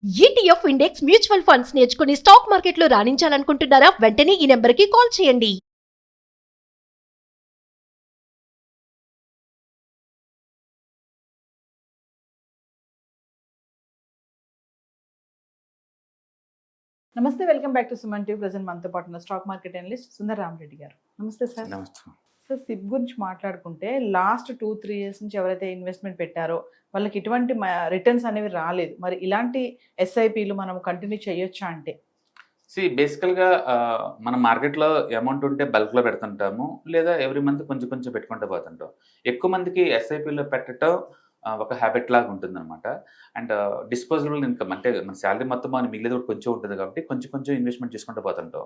ETF index mutual funds నేర్చుకుని stock మార్కెట్లో రాణించాలనుకుంటున్నారా? వెంటనే ఈ నెంబర్కి కాల్ చేయండి. నమస్తే, welcome back to Suman TV. Present మనతో పాటు ఉన్న stock market analyst Sundar Rama Reddy గారు. నమస్తే సార్. నమస్తే. సార్, సిప్ గురించి మాట్లాడుకుంటే లాస్ట్ 2-3 ఇయర్స్ నుంచి ఎవరైతే ఇన్వెస్ట్మెంట్ పెట్టారో వాళ్ళకి ఇటువంటి రిటర్న్స్ అనేవి రాలేదు. మరి ఇలాంటి ఎస్ఐపిలు మనం కంటిన్యూ చేయొచ్చా అంటే? బేసికల్గా మన మార్కెట్లో అమౌంట్ ఉంటే బల్క్లో పెడుతుంటాము, లేదా ఎవ్రీ మంత్ కొంచెం కొంచెం పెట్టుకుంటూ పోతుంటాం. ఎక్కువ మందికి ఎస్ఐపిలో పెట్టడం ఒక హ్యాబిట్ లాగా ఉంటుంది అనమాట. అండ్ డిస్పోజబుల్ ఇన్కమ్ అంటే మన శాలరీ మొత్తం మన మిగిలేదు కూడా కొంచెం ఉంటుంది కాబట్టి కొంచెం కొంచెం ఇన్వెస్ట్మెంట్ చేసుకుంటూ పోతుంటాం.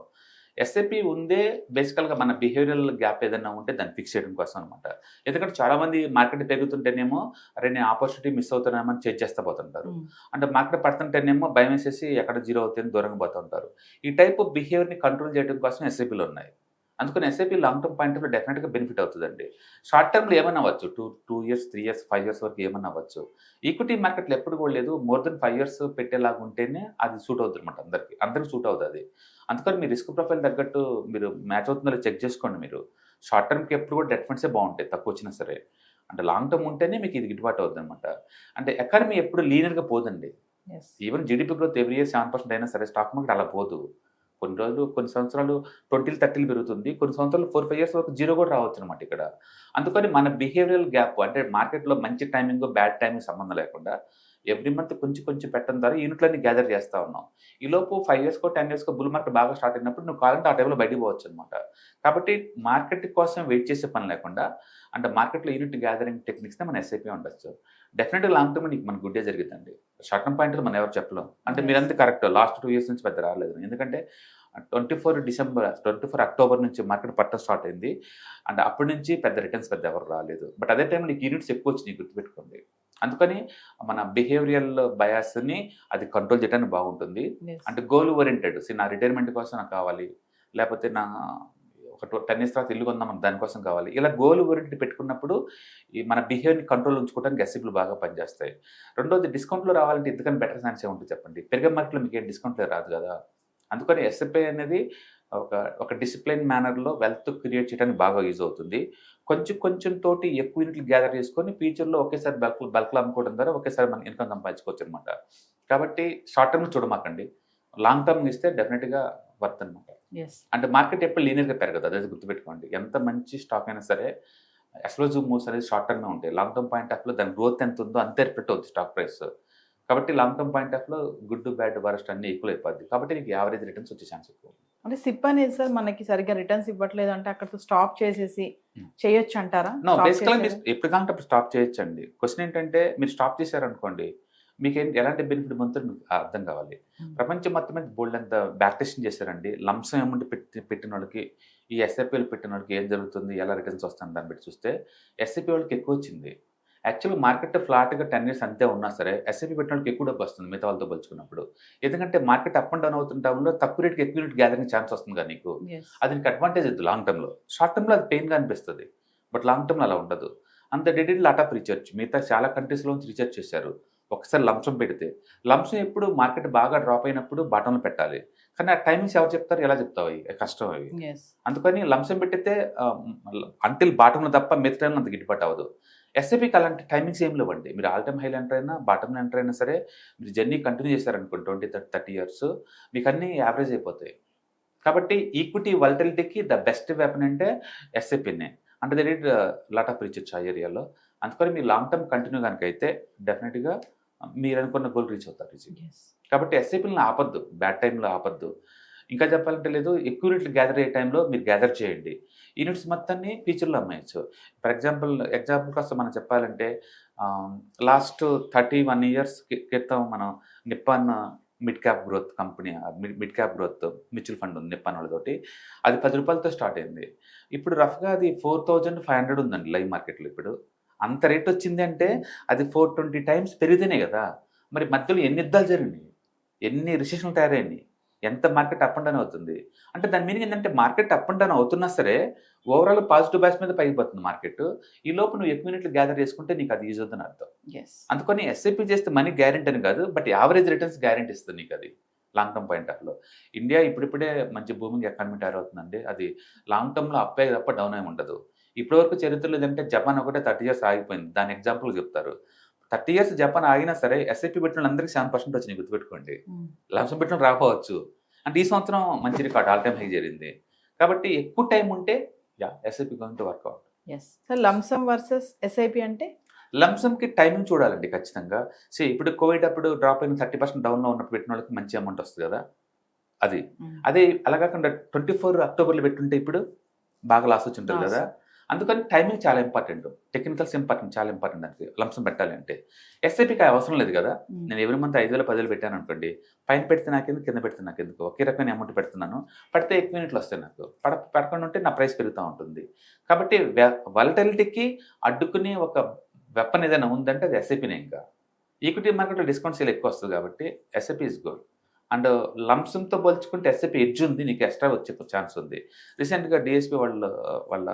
ఎస్ఐపి ఉందే బేసికల్గా మన బిహేవియరల్ గ్యాప్ ఏదైనా ఉంటే దాన్ని ఫిక్స్ చేయడం కోసం అనమాట. ఎందుకంటే చాలామంది మార్కెట్ పెరుగుతుంటేనేమో అరే నేను ఆపర్చునిటీ మిస్ అవుతున్నామని చెక్ చేస్తూ పోతుంటారు. అంటే మార్కెట్ పడుతుంటేనేమో భయం వేసేసి ఎక్కడ జీరో అవుతుంది దూరంగా పోతూ ఉంటారు. ఈ టైప్ ఆఫ్ బిహేవియర్ని కంట్రోల్ చేయడం కోసం ఎస్ఐపిలు ఉన్నాయి. అందుకని SIP long term point of డెఫినెట్గా బెనిఫిట్ అవుతుందండి. షార్ట్ టర్మ్లో ఏమన్నా అవ్వచ్చు, 2 ఇయర్స్ 3 ఇయర్స్ 5 ఇయర్స్ వరకు ఏమన్నా అవ్వచ్చు. ఈక్విటీ మార్కెట్లో ఎప్పుడు కూడా లేదు, మోర్ దెన్ 5 ఇయర్స్ పెట్టేలాగా ఉంటేనే అది సూట్ అవుతుంది అనమాట. అందరికి సూట్ అవుతుంది అది. అందుకని మీ రిస్క్ ప్రొఫైల్ తగ్గట్టు మీరు మ్యాచ్ అవుతుందో చెక్ చేసుకోండి. మీరు షార్ట్ టర్మ్కి ఎప్పుడు కూడా డెట్ ఫండ్సే బాగుంటాయి, తక్కువ వచ్చినా సరే. అంటే లాంగ్ టర్మ్ ఉంటేనే మీకు ఇది గిట్టుబాటు అవుతుంది అనమాట. అంటే ఎకానమీ ఎప్పుడు లీనియర్గా పోదండి. Even GDP growth every year 7% అయినా సరే స్టాక్ మార్కెట్ అలా పోదు. కొన్ని రోజులు కొన్ని సంవత్సరాలు 20-30 పెరుగుతుంది, కొన్ని సంవత్సరాలు 4-5 ఇయర్స్ వరకు జీరో కూడా రావచ్చు అనమాట ఇక్కడ. అందుకని మన బిహేవియరల్ గ్యాప్ అంటే మార్కెట్లో మంచి టైమింగ్ బ్యాడ్ టైమింగ్ సంబంధం లేకుండా ఎవ్రీ మంత్ కొంచెం కొంచెం పెట్టడం ద్వారా యూనిట్లన్నీ గ్యాదర్ చేస్తూ ఉన్నాం. ఈలోపు 5 ఇయర్స్కో 10 ఇయర్స్కో బుల్ మార్కెట్ బాగా స్టార్ట్ అయినప్పుడు నువ్వు కావాలంటే ఆ టైంలో బయటికి పోవచ్చు అనమాట. కాబట్టి మార్కెట్ కోసం వెయిట్ చేసే పని లేకుండా అంటే మార్కెట్లో యూనిట్ గ్యాదరింగ్ టెక్నిక్స్నే మన ఎస్ఐపి ఉండొచ్చు. డెఫినెట్గా లాంగ్ టర్మ్ నీకు మన గుడ్డే జరిగిందండి. షార్ట్ టర్మ్ పాయింట్లో మనం ఎవరు చెప్పలేం. అంటే మీరంతా కరెక్ట్, లాస్ట్ 2 ఇయర్స్ నుంచి పెద్ద రాలేదు. ఎందుకంటే 24 అక్టోబర్ నుంచి మార్కెట్ పట్టడం స్టార్ట్ అయింది. అండ్ అప్పటి నుంచి పెద్ద రిటర్న్స్ పెద్ద ఎవరు రాలేదు. బట్ అదే టైంలో నీకు యూనిట్స్ ఎక్కువ వచ్చినాయి, గుర్తుపెట్టుకోండి. అందుకని మన బిహేవియరల్ బయాస్ని అది కంట్రోల్ చేయడానికి బాగుంటుంది. అంటే గోల్ ఓరియంటెడ్, నా రిటైర్మెంట్ కోసం నాకు కావాలి, లేకపోతే నా ఒక 10 ఇయర్స్ తర్వాత ఇల్లు కొందామని దానికోసం కావాలి. ఇలా గోల్ ఓరియంటెడ్ పెట్టుకున్నప్పుడు ఈ మన బిహేవియర్ని కంట్రోల్ ఉంచుకోవడానికి ఎస్ఐపిలు బాగా పనిచేస్తాయి. రెండోది డిస్కౌంట్లో రావాలంటే ఇంతకని బెటర్ ఛాన్స్ ఉంటుంది చెప్పండి. పెరిగే మార్కెట్లో మీకు ఏం డిస్కౌంట్లో రాదు కదా. అందుకని ఎస్ఐపి అనేది ఒక డిసిప్లైన్ మేనర్లో వెల్త్ క్రియేట్ చేయడానికి బాగా యూజ్ అవుతుంది. కొంచెం కొంచెం తోటి ఎక్కువ యూనిట్లు గ్యాదర్ చేసుకొని ఫ్యూచర్లో ఒకేసారి బల్క్లో అమ్ముకోవడం ద్వారా ఒకేసారి మన ఇన్కమ్ సంపాదించుకోవచ్చు అనమాట. కాబట్టి షార్ట్ టర్మ్ చూడమాకండి, లాంగ్ టర్మ్ ఇస్తే డెఫినెట్గా వర్త్ అనమాట. అంటే మార్కెట్ ఎప్పుడు లీనియర్గా పెరగదు, అదే గుర్తుపెట్టుకోండి. ఎంత మంచి స్టాక్ అయినా సరే ఎక్స్ప్లోజివ్ మూవ్స్ అనేది షార్ట్ టర్మే ఉంటాయి. లాంగ్ టర్మ్ పాయింట్ ఆఫ్లో దాని గ్రోత్ ఎంత ఉందో అంతే రిఫ్లెక్ట్ అవుతుంది స్టాక్ ప్రైస్. కాబట్టి లాంగ్ టర్మ్ పాయింట్ ఆఫ్లో గుడ్ బ్యాడ్ వరస్ట్ అన్ని ఈక్వల్ అయిపోద్ది. కాబట్టి నీకు యావరేజ్ రిటర్న్స్ వచ్చే ఛాన్స్ ఎక్కువ. అంటే సిప్ అనేది సార్ మనకి సరిగ్గా రిటర్న్స్ ఇవ్వట్లేదు అంటే అక్కడతో స్టాప్ చేసేసి చేయొచ్చు అంటారా? బేసికల్గా మీరు ఎప్పుడు కావాలంటే అప్పుడు స్టాప్ చేయొచ్చండి. క్వశ్చన్ ఏంటంటే మీరు స్టాప్ చేశారనుకోండి మీకు ఎలాంటి బెనిఫిట్ పొందుతారో మీకు అర్థం కావాలి. ప్రపంచం మొత్తం మీద బోల్డ్ అంత బ్యాక్టేషన్ చేశారండి. లంసం అమౌంట్ పెట్టిన వాళ్ళకి ఈ ఎస్ఐపిలు పెట్టిన వాళ్ళకి ఏం జరుగుతుంది, ఎలా రిటర్న్స్ వస్తుంది దాన్ని బట్టి చూస్తే ఎస్ఐపి వాళ్ళకి ఎక్కువ వచ్చింది. యాక్చువల్గా మార్కెట్ ఫ్లాట్గా 10 ఇయర్స్ అంతే ఉన్నా సరే ఎస్ఐపి పెట్టిన వాళ్ళకి ఎక్కువ డబ్బు వస్తుంది మిగతా వాళ్ళతో పోల్చుకున్నప్పుడు. ఎందుకంటే మార్కెట్ అప్ అండ్ డౌన్ అవుతున్న టైంలో తక్కువ రేట్కి ఎక్కువ యూనిట్ గ్యాదరింగ్ ఛాన్స్ వస్తుంది కదా నీకు. అది నీకు అడ్వాంటేజ్ అవుతుంది లాంగ్ టర్మ్లో. షార్ట్ టర్మ్లో అది పెయిన్గా అనిపిస్తుంది, బట్ లాంగ్ టర్మ్లో అలా ఉండదు. అంత డెడిడ్ లాట్ ఆఫ్ రీసెర్చ్ మిగతా చాలా కంట్రీస్లో రీసెర్చ్ చేశారు. ఒకసారి లంసం పెడితే లంసం ఎప్పుడు మార్కెట్ బాగా డ్రాప్ అయినప్పుడు బాటంలో పెట్టాలి. కానీ ఆ టైమింగ్స్ ఎవరు చెప్తారు, ఎలా చెప్తావు, అవి కష్టం అవి. అందుకని లంసం పెట్టితే అంటిల్ బాటంలో తప్ప మిగతా టైంలో అంత గిట్టుబాటు అవ్వదు. ఎస్ఐపికి అలాంటి టైమింగ్స్ ఏం లేవండి. మీరు ఆల్ టైమ్ హైలో ఎంటర్ అయినా బాటంలో ఎంటర్ అయినా సరే మీరు జర్నీ కంటిన్యూ చేశారనుకోండి 20-30 ఇయర్స్ మీకు అన్నీ యావరేజ్ అయిపోతాయి. కాబట్టి ఈక్విటీ వాలటిలిటీకి ద బెస్ట్ వెపన్ అంటే ఎస్ఐపినే. అంటే they need lot of research ఆ ఏరియాలో. అందుకని మీరు లాంగ్ టర్మ్ కంటిన్యూ కనుక అయితే డెఫినెట్గా మీరు అనుకున్న గోల్ రీచ్ అవుతారు ఈజీగా. కాబట్టి ఎస్ఐపిలను ఆపద్దు, బ్యాడ్ టైంలో ఆపద్దు. ఇంకా చెప్పాలంటే లేదు, ఎక్కువ యూనిట్లు గ్యాదర్ అయ్యే టైంలో మీరు గ్యాదర్ చేయండి. యూనిట్స్ మొత్తాన్ని ఫ్యూచర్లో అమ్మేయచ్చు. ఫర్ ఎగ్జాంపుల్ కోసం మనం చెప్పాలంటే లాస్ట్ 31 ఇయర్స్ క్రితం మనం Nippon mid cap growth company, mid cap growth mutual fund ఉంది నిప్పాన్ వాళ్ళతోటి. అది 10 రూపాయలతో స్టార్ట్ అయింది. ఇప్పుడు రఫ్గా అది 4500 ఉందండి లైవ్ మార్కెట్లో. ఇప్పుడు అంత రేట్ వచ్చింది అంటే అది 420 టైమ్స్ పెరిగితేనే కదా. మరి మధ్యలో ఎన్ని యుద్ధాలు జరిగినాయి, ఎన్ని రిసెషన్లు తయారైనాయి. ఎంత మార్కెట్ అప్ అండ్ డౌన్ అవుతుంది అంటే దాని మీనింగ్ ఏంటంటే మార్కెట్ అప్ అండ్ డౌన్ అవుతున్నా సరే ఓవరాల్ పాజిటివ్ బ్యాస్ మీద పైకి పోతుంది మార్కెట్. ఈ లోపు నువ్వు ఎక్కువ యూనిట్లు గ్యాదర్ చేసుకుంటే నీకు అది యూజ్ అవుతుంది అర్థం. అందుకని ఎస్ఐపి చేస్తే మనీ గ్యారెంటీ అని కాదు, బట్ యావరేజ్ రిటర్న్స్ గ్యారెంటీ ఇస్తుంది నీకు అది లాంగ్ టర్మ్ పాయింట్ ఆఫ్ లో. ఇండియా ఇప్పుడిప్పుడే మంచి బూమింగ్ ఎకానమీ తయారవుతుందండి. అది లాంగ్ టర్మ్లో అప్ అయ్యే తప్ప డౌన్ అయి ఉండదు. ఇప్పటివరకు చరిత్రలో ఏదంటే జపాన్ ఒకటే 30 years ఆగిపోయింది. దాని ఎగ్జాంపుల్ చెప్తారు. 30 years జపాన్ ఆగినా సరే ఎస్ఐపి పెట్టిన అందరికీ 7% వచ్చినాయి, గుర్తుపెట్టుకోండి. లంసం పెట్టిన రాకపోవచ్చు. అంటే ఈ సంవత్సరం మంచి రికార్డ్ ఆల్ టైమ్ హై జరిగింది. కాబట్టి ఎక్కువ టైం ఉంటే SIP going to work out. Sir lump sum versus SIP అంటే లంసమ్కి టైమింగ్ చూడాలండి ఖచ్చితంగా. ఇప్పుడు కోవిడ్ అప్పుడు డ్రాప్ అయిన 30% డౌన్లో ఉన్నప్పుడు పెట్టిన వాళ్ళకి మంచి అమౌంట్ వస్తుంది కదా, అది. అదే అలా కాకుండా 24 అక్టోబర్లో పెట్టుంటే ఇప్పుడు బాగా లాస్ వచ్చి ఉంటుంది కదా. అందుకని టైమింగ్ చాలా ఇంపార్టెంట్, టెక్నికల్స్ ఇంపార్టెంట్, చాలా ఇంపార్టెంట్ దానికి లంసం పెట్టాలి అంటే. ఎస్ఐపికి అవసరం లేదు కదా. నేను ఎవరి మంత్ 5,000 10,000 పెట్టాను అనుకోండి, పైన పెడితే నాకెందుకు, కింద పెడితే నాకెందుకు, ఒకే రకమైన అమౌంట్ పెడుతున్నాను. పడితే ఎక్కువ యూనిట్లు వస్తాయి నాకు, పడకుండా ఉంటే నా ప్రైస్ పెరుగుతూ ఉంటుంది. కాబట్టి వాలటిలిటీకి అడ్డుకుని ఒక వెపన్ ఏదైనా ఉందంటే అది ఎస్ఐపినే. ఇంకా ఈక్విటీ మార్కెట్లో డిస్కౌంట్ సేల్ ఎక్కువ వస్తుంది కాబట్టి ఎస్ఐపి ఇస్ గుడ్. అండ్ లంసంతో పోల్చుకుంటే ఎస్ఐపి ఎడ్జ్ ఉంది, నీకు ఎక్స్ట్రా వచ్చే ఛాన్స్ ఉంది. రీసెంట్గా డిఎస్పి వాళ్ళ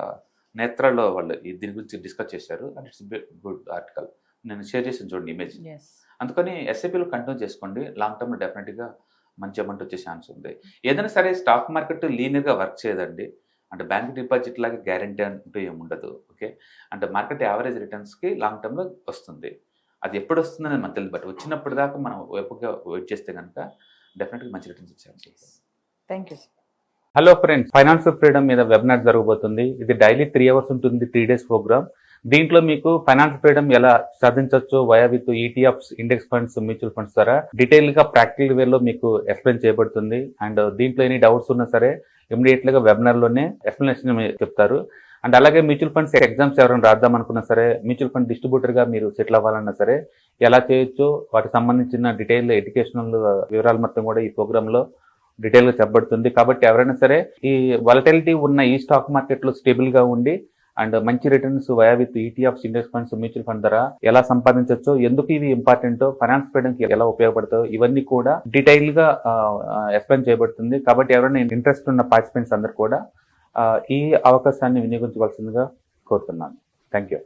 నేత్రాల్లో వాళ్ళు దీని గురించి డిస్కస్ చేశారు. అండ్ ఇట్స్ గుడ్ ఆర్టికల్, నేను షేర్ చేసాను చూడండి ఇమేజ్. అందుకని ఎస్ఐపిలో కంటిన్యూ చేసుకోండి, లాంగ్ టర్మ్లో డెఫినెట్గా మంచి అమౌంట్ వచ్చే ఛాన్స్ ఉంది. ఏదైనా సరే స్టాక్ మార్కెట్ లీనర్గా వర్క్ చేయదండి. అంటే బ్యాంక్ డిపాజిట్ లాగా గ్యారంటీ అంటూ ఏముండదు. ఓకే, అంటే మార్కెట్ యావరేజ్ రిటర్న్స్కి లాంగ్ టర్మ్లో వస్తుంది. అది ఎప్పుడు వస్తుందని మనకు తెలియదు, బట్ వచ్చినప్పుడు దాకా మనం వైపుగా వెయిట్ చేస్తే కనుక డెఫినెట్గా మంచి రిటర్న్స్ వచ్చే ఛాన్స్ ఉంది. Thank you. Hello friends, financial freedom మీద వెబినార్ జరగబోతుంది. ఇది డైలీ 3 hours ఉంటుంది, 3 days ప్రోగ్రామ్. దీంట్లో మీకు ఫైనాన్షియల్ ఫ్రీడమ్ ఎలా సాధించవచ్చు via with ETFs, index funds, mutual funds ద్వారా డీటెయిల్ గా ప్రాక్టికల్ వేలో మీకు ఎక్స్ప్లెయిన్ చేయబడుతుంది. అండ్ దీంట్లో ఎనీ డౌట్స్ ఉన్నా సరే ఇమీడియట్ గా వెబినార్ లోనే ఎక్స్ప్లెనేషన్ చెప్తారు. అండ్ అలాగే మ్యూచువల్ ఫండ్స్ ఎగ్జామ్స్ ఎవరైనా రాద్దాం అనుకున్నా సరే, మ్యూచువల్ ఫండ్ డిస్ట్రిబ్యూటర్ గా మీరు సెటిల్ అవ్వాలన్నా సరే ఎలా చేయొచ్చు, వాటికి సంబంధించిన డీటెయిల్ ఎడ్యుకేషనల్ వివరాలు మొత్తం కూడా ఈ ప్రోగ్రామ్ లో డీటెయిల్ గా చెప్పబడుతుంది. కాబట్టి ఎవరైనా సరే ఈ వాలటిలిటీ ఉన్న ఈ స్టాక్ మార్కెట్ లో స్టేబుల్ గా ఉండి అండ్ మంచి returns via with ETFs, index funds, mutual fund ద్వారా ఎలా సంపాదించవచ్చు, ఎందుకు ఇవి ఇంపార్టెంట్, ఫైనాన్స్ ఫ్రీడమ్ కి ఎలా ఉపయోగపడతాయో ఇవన్నీ కూడా డీటెయిల్ గా ఎక్స్ప్లెయిన్ చేయబడుతుంది. కాబట్టి ఎవరైనా ఇంట్రెస్ట్ ఉన్న పార్టిసిపెంట్స్ అందరూ కూడా ఈ అవకాశాన్ని వినియోగించవలసిందిగా కోరుతున్నాను. Thank you.